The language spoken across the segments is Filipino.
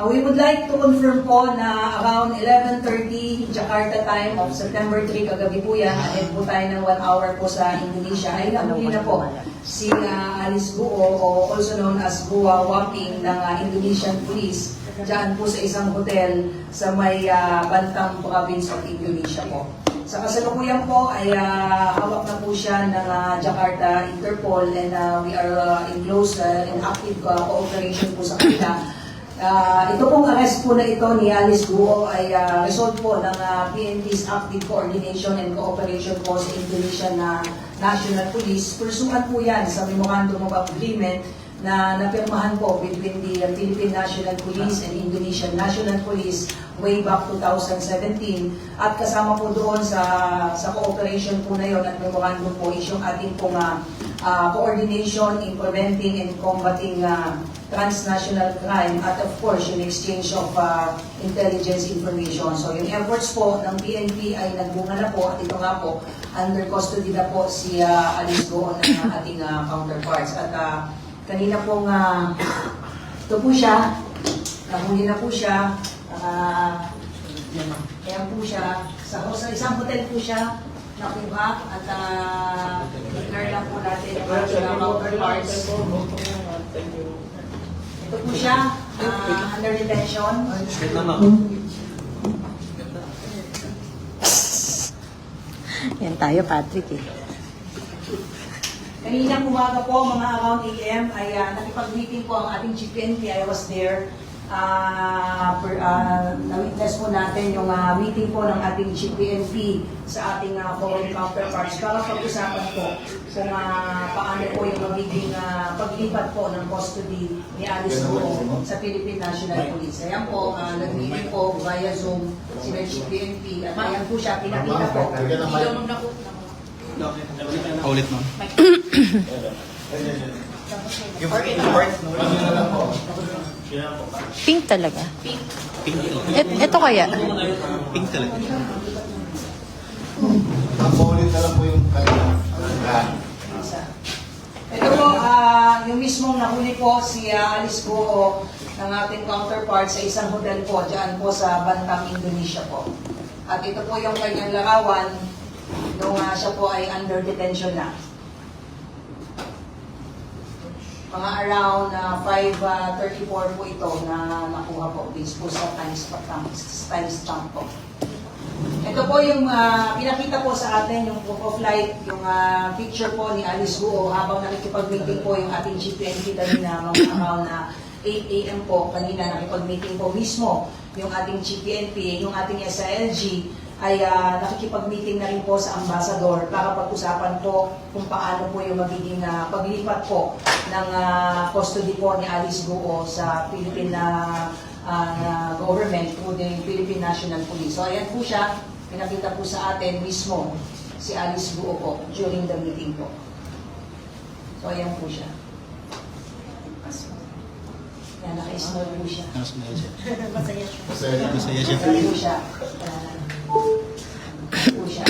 We would like to confirm po na around 11:30 Jakarta time of September 3, kagabi po yan, ahead po tayo ng 1 hour po sa Indonesia, ay nahuli na po si Alice Guo, o also known as Gua Waping ng Indonesian Police, dyan po sa isang hotel sa may Bantang province of Indonesia po. Sa kasalukuyan po ay hawak na po siya ng Jakarta Interpol, and we are in close and active cooperation po sa kanila. Ito pong arrest po na ito ni Alice Guo ay result po ng PNP's active coordination and cooperation po sa Indonesian National Police. Pursuant po yan sa Memorandum of Agreement na napirmahan po between the Philippine National Police and Indonesian National Police way back 2017. At kasama po doon sa cooperation po na yon at memorandum po is yung ating pong coordination in preventing and combating transnational crime at of course yung exchange of intelligence information. So yung efforts po ng PNP ay nagbunga na po, at ito nga po, under custody na po si Alice Guo ng ating counterparts. At kanina pong ito po siya, nahuli na po siya, ayan po siya, sa isang hotel po siya nakuha, at declare lang po natin yung ating counterparts. Ito po siya, under detention. Yan tayo, Patrick eh. Kaninang umaga po, mga around AM, ay nakipag-meeting po ang ating Chief PNP. I was there. Na-witness po natin yung meeting po ng ating Chief PNP sa ating foreign counterparts para pag-usapan po kung paano po yung magiging paglipat po ng custody ni Alice Guo sa Philippine National Police. Ayan po, nag-meeting po via Zoom si Chief PNP, at ayan po siya, pinakita po. Ulit mo. Pink talaga. Pink talaga. Ito kaya? Pink talaga. Paulit na lang po yung kanina. Ito po, yung mismong nahuli po si Alice Guo ng ating counterpart sa isang hotel po, dyan po sa Bantang, Indonesia po. At ito po yung kanyang larawan nung siya po ay under detention na. Mga around 5:34 po ito na nakuha po based po sa timestamp po. Ito po yung pinakita po sa atin yung proof of light, yung picture po ni Alice Guo habang nakikipag-meeting po yung ating Chief PNP kanina mga around 8 AM po. Kanina nakipag-meeting po mismo yung ating Chief PNP, yung ating SILG ay nakikipag-meeting na rin po sa ambassador para pag-usapan po kung paano po yung magiging paglipat po ng custody po ni Alice Guo sa Philippine government through the Philippine National Police. So ayan po siya, pinakita po sa atin mismo si Alice Guo po during the meeting po. So ayan po siya. Yan, naka-small po siya. Masaya siya. Masaya siya. Masaya siya. Masaya po siya. Po siya.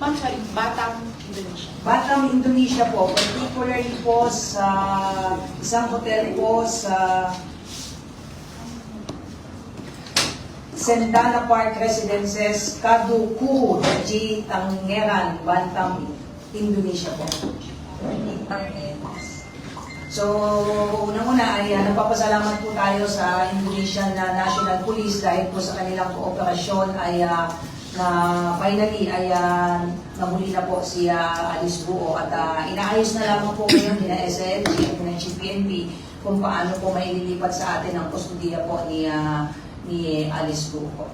Ma'am, sorry, Batang, Indonesia. Batang, Indonesia po, particularly po sa isang hotel po sa Sentana Park Residences, Kadukuhu, G. Tangeran, Batang, Indonesia po. So, unang-una ay nagpapasalamat po tayo sa Indonesian National Police dahil po sa kanilang kooperasyon ay na finally ay nahuli na po si Alice Guo, at inaayos na lamang po ngayon ni SILG at ng Chief PNP kung paano po maililipat sa atin ang kustudiya po ni Alice Guo po.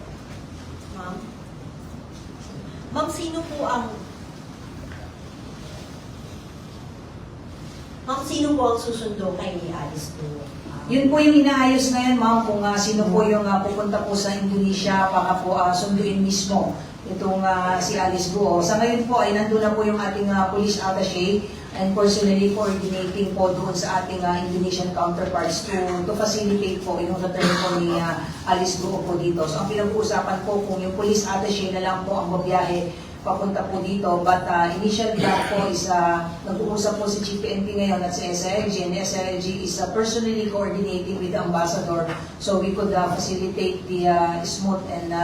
Ma'am? Ma'am, sino po ang susundo kay Alice Guo? Yun po yung inaayos ngayon, ma'am, kung sino po yung pupunta po sa Indonesia para po sunduin mismo itong si Alice Guo. Sa ngayon po ay nandun na po yung ating police attaché and personally coordinating po doon sa ating Indonesian counterparts to facilitate po yung return po ni Alice Guo po dito. So ang pinag-uusapan po kung yung police attaché na lang po ang babiyahe papunta po dito. But initially lang po is nag-uusap po si Chief PNP ngayon at si SLG, and SLG is personally coordinating with the ambassador so we could facilitate the smooth and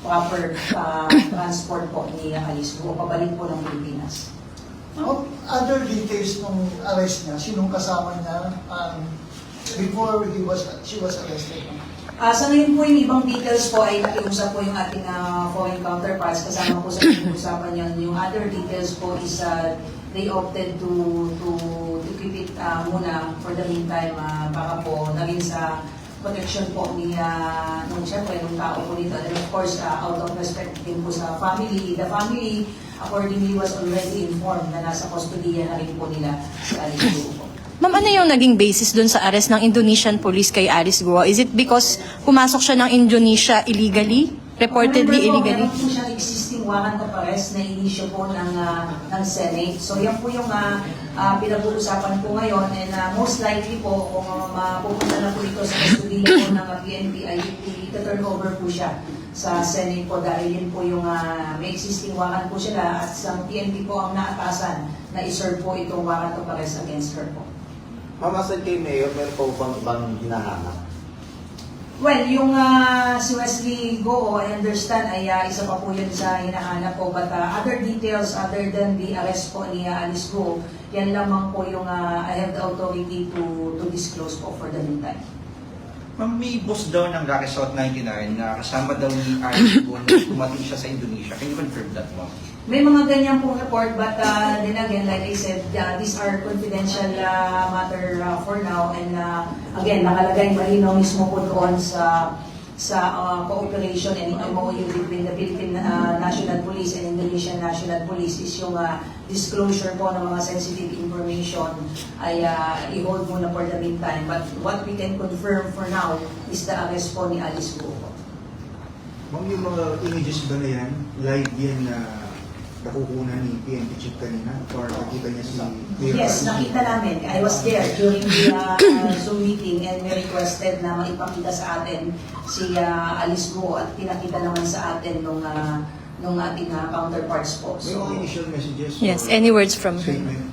proper transport po ni Alice Guo pabalik po ng Pilipinas. Other details nung arrest niya, sinong kasama niya before she was arrested? Sa ngayon po yung ibang details po ay nakiusap po yung ating foreign counterparts kasama po sa usapan yan. Yung other details po is they opted to keep it muna for the meantime baka po naging sa protection po ni nung siyempre nung tao po dito. And of course, out of respect din po sa family, the family accordingly was already informed na nasa kustodiya na rin po nila si Alice Guo po. Ma'am, ano yung naging basis dun sa arrest ng Indonesian police kay Alice Guo? Is it because pumasok siya ng Indonesia illegally? Reportedly illegally? Meron po siyang existing warrant of arrest na inisyo po ng Senate. So yan po yung pinag-uusapan po ngayon, and most likely po kung mapupunta na po ito sa kustodiya po ng PNP ay ita-turn over po siya sa Senate po dahil yun po yung may existing warrant po sila at sa PNP po ang naatasan na iserve po itong warrant of arrest against her po. Mamasan kay Mayor, meron po bang hinahanap? Well, yung si Wesley Guo, I understand ay isa pa po yun sa hinahanap po, but other details other than the arrest po ni Alice Guo, yan lamang po yung I have the authority to disclose po for the meantime. Ma'am, may boss daw ng Lucky South 99 na kasama daw ni Alice Guo na dumating siya sa Indonesia. Can you confirm that, ma'am? May mga ganyan pong report, but then again, like I said, these are confidential matter for now, and again, nakalagay malinaw mismo po doon sa cooperation and MOU between the Philippine National Police and Indonesian National Police is yung disclosure po ng mga sensitive information ay i-hold muna for the meantime. But what we can confirm for now is the arrest po ni Alice Guo. Ma'am, yung mga images ba na yan, live yan na nakukunan ni PNP Chief kanina? Or nakita niya si Mayor? Yes, nakita namin. I was there during the Zoom meeting and we requested na maipakita sa atin si Alice Guo at pinakita naman sa atin nung ating counterparts po. May mga initial messages? Yes, or any words from her? statement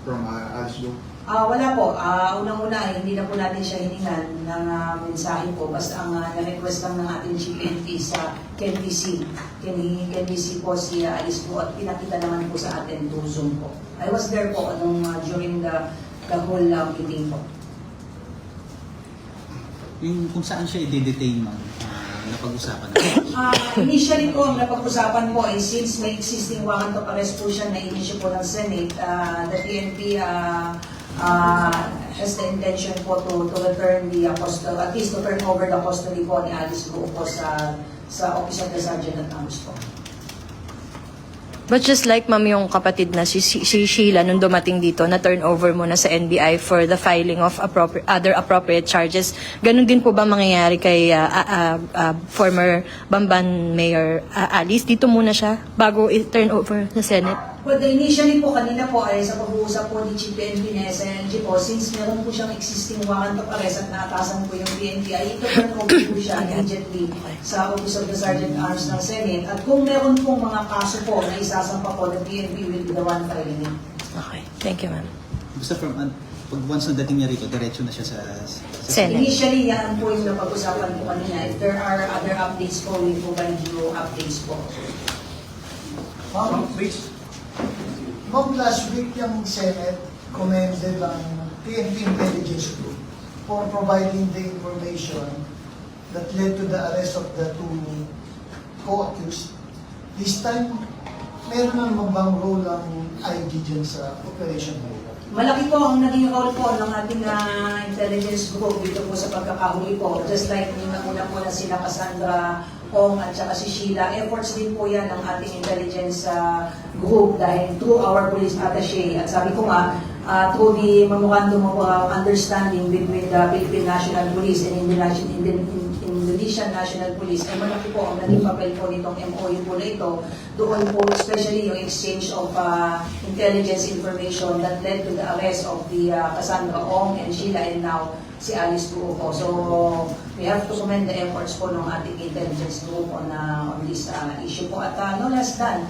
from Alice Guo? Wala po. Unang-una ay hindi na po natin siya hiningan ng mensahe po. Basta ang na-request lang ng ating GPNP sa KNPC. KNPC po si Alice Guo at pinakita naman po sa atin through Zoom po. I was there po during the whole meeting po. Yung kung saan siya i-detain, ma'am, napag-usapan na. Initially po, ang napag-usapan po ay since may existing warrant of arrest po siya na inisyo po ng Senate, the PNP has the intention po to return the custody, at least to turn over the custody po ni Alice Guo po sa Office of the Sergeant at Arms po. But just like ma'am yung kapatid na si Sheila nung dumating dito na turn over muna sa NBI for the filing of other appropriate charges, ganun din po ba mangyayari kay former Bamban Mayor Alice? Dito muna siya bago i-turn over sa Senate? Well, initially po, kanina po ay sa pag-uusap po ni Chief PNP na SNG po, since meron po siyang existing warrant of arrest at naatasan po yung PNP, ay ito po po siya immediately sa Office of the Sergeant Arms ng Senate. At kung meron pong mga kaso po na isasampa po, the PNP will be the one filing it. Okay, thank you ma'am. Basta pag once na dating niya rito, diretso na siya sa Senate. Initially, yan po yung napag-usapan po kanina. If there are other updates po, we provide you updates po. Ma'am, last week yung Senate commended ang PNP Intelligence Group for providing the information that led to the arrest of the two co-accused. This time, meron na naman bang role ang IG dyan sa operation mo? Malaki po ang naging role po ng ating intelligence group dito po sa pagkakahuli po. Just like yung nauna po na sila Cassandra Ong at saka si Sheila, efforts din po yan ng ating intelligence group dahil through our police attaché. At sabi ko nga, through the memorandum of understanding between the Philippine National Police and Indonesian National Police, ay malaki po ang naging papel po nitong MOU po na ito. Doon po, especially yung exchange of intelligence information that led to the arrest of the Cassandra Ong and Sheila and now si Alice Guo po. So, we have to commend the efforts po ng ating intelligence group on this issue po. At no less than,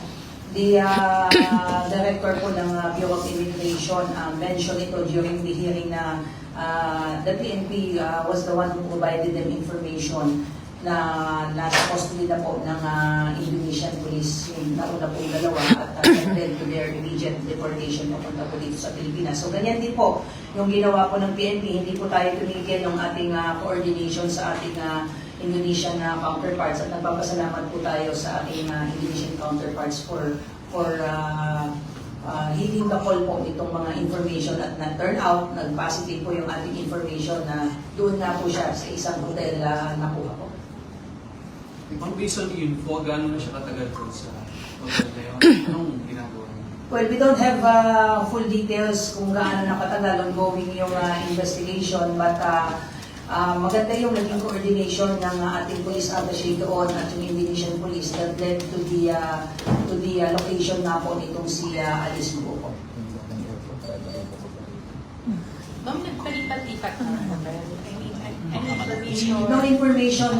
director po ng Bureau of Immigration mentioned ito during the hearing na the PNP was the one who provided them information na nasa custody na po ng Indonesian police yung nauna pong dalawa at led to their immediate deportation papunta po dito sa Pilipinas. So ganyan din po yung ginawa po ng PNP, hindi po tayo tumigil ng ating coordination sa ating Indonesian counterparts at nagpapasalamat po tayo sa ating Indonesian counterparts for heeding the call po itong mga information at na-turn out, nag-positive po yung ating information na doon nga po siya sa isang hotel nakuha po. Ma'am, based on info, gano'n na siya katagal po sa hotel na yun? Anong ginagawa niya? Well, we don't have full details kung gaano nakatagal ongoing yung investigation, but maganda yung naging coordination ng ating police attaché doon at yung Indonesian police that led to the location na po nitong si Alice Buo. Ma'am, nagpalipat-lipat na hotel. I mean, any information? No information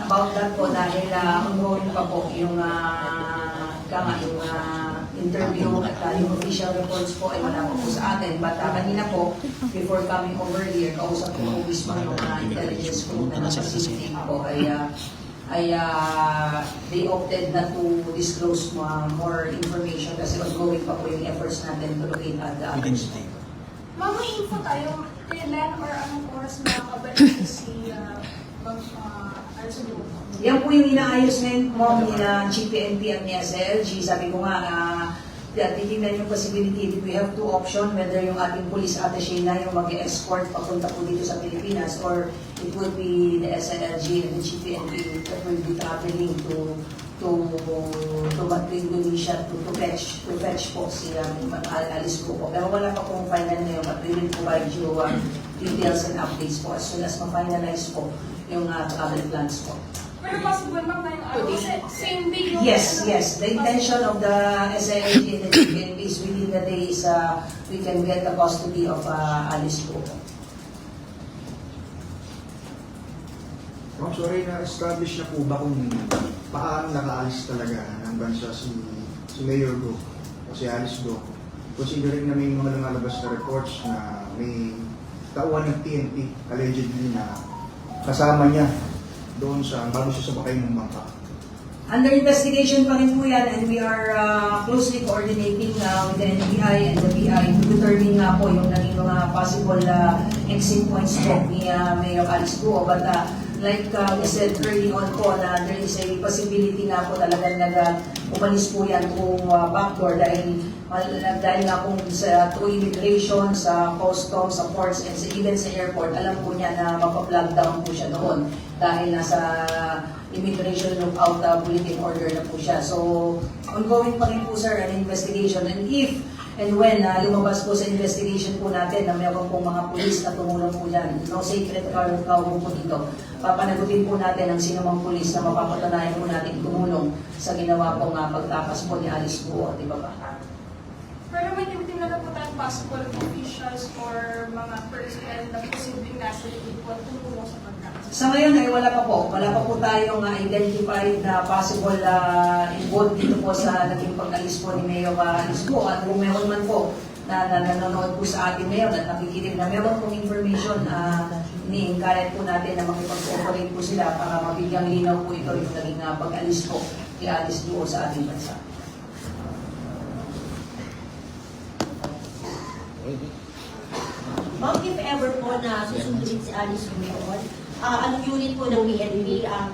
about that po dahil ongoing pa po yung interview at yung official reports po ay wala po sa atin. But kanina po, before coming over here, kausap ko po mismo yung intelligence group na nasa CCTV po ay they opted not to disclose more information kasi ongoing pa po yung efforts natin to locate the others. Ma'am, may info tayo, kailan or anong oras makakabalik si Alice Buo? Yan po yung inaayos ngayon mo ni Chief PNP at ni SLG. Sabi ko nga, titignan yung possibility that we have two options, whether yung ating police attaché na yung mag-escort papunta po dito sa Pilipinas or it would be the SLG and the Chief PNP that will be traveling to Indonesia to fetch po si Alice Buo. Pero wala pa pong final ngayon, but we will provide you details and updates po as soon as ma-finalize po yung travel plans po. Pero possible ma'am na yung same day yung... Yes. The intention of the SLG and the GPNP is within the days we can get the custody of Alice Buo. Ma'am, sorry, na-establish na po ba kung paano nakaalis talaga ng bansa si Mayor Go o si Alice Go? Considering na may mga lumalabas na reports na may tauhan ng PNP allegedly na kasama niya doon sa bago siya sabakay ng bangka. Under investigation pa rin po yan and we are closely coordinating with the NBI and the BI to determine nga po yung naging mga possible exit points po ni Mayor Alice Buo. But like we said early on po na there is a possibility nga po talagang umalis po yan kung backdoor dahil nga po through immigration, sa customs, sa ports, and even sa airport, alam po niya na mapa-plug down po siya doon dahil nasa immigration lookout bulletin order na po siya. So, ongoing pa rin po sir ang investigation and if and when lumabas po sa investigation po natin na mayroon pong mga pulis na tumulong po dyan, no secret card po dito, papanagutin po natin ang sinumang pulis na mapapatunayan po natin tumulong sa ginawa pong pagtakas po ni Alice Buo, di ba ba? Pero may tinitingnan na po tayong possible officials or mga personnel na posibleng nasa likod po at tumulong sa pagkakas. Sa ngayon ay wala pa po tayong identified na possible involved dito po sa naging pag-alis po ni Mayor Alice Buo. At kung meron man po na nanonood po sa atin ngayon at nakikinig na meron pong information ni-encourage po natin na makipag-cooperate po sila para mabigyang linaw po ito yung naging pag-alis po ni Alice Buo sa ating bansa. Ma'am, if ever po na susunduin si Alice Buo, anong unit po ng PNP ang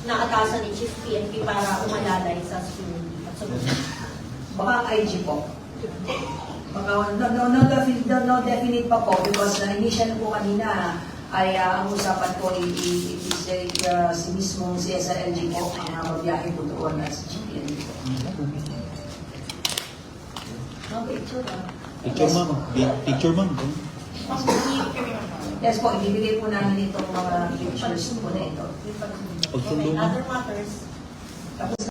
naatasan ni Chief PNP para umalalay sa susunod? Baka IG po. Baka no definite pa po because initial po kanina ay ang usapan po si mismong CSLG po ang magbiyahe po doon at si GPN po. Picture ma'am. Yes po, ibibigay po namin itong mga pictures po na ito. Okay, other matters. Tapos